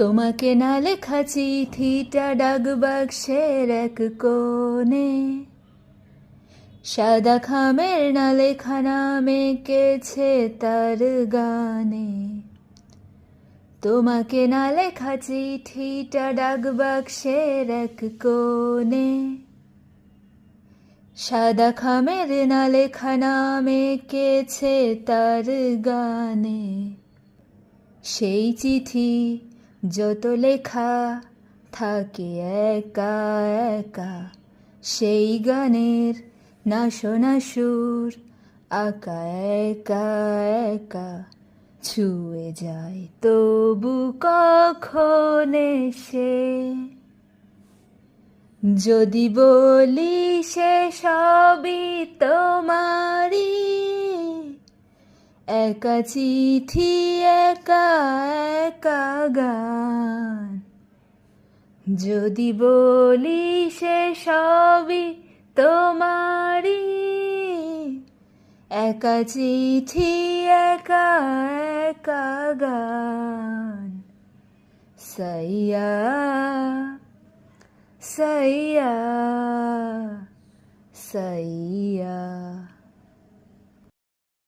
তোমাকে না লেখা চিঠিটা ডাক বাক্সের এক কোণে, সাদা খামের না লেখা নাম এঁকেছে তার গানে। তোমাকে না লেখা চিঠিটা ডাক বাক্সের এক কোণে, সাদা খামের না লেখা নাম এঁকেছে তার গানে। সেই চিঠি যত লেখা থাকে একা একা, সেই গানের না শোনা সুর আঁকা একা একা, ছুঁয়ে যায় তবু কখন এসে। যদি বলি সে সবই তোমারই, একা চিঠি একা একা গান। যদি বলি সে সবই তোমারই, একা চিঠি একা একা গান। সাইয়া সাইয়া সাইয়া।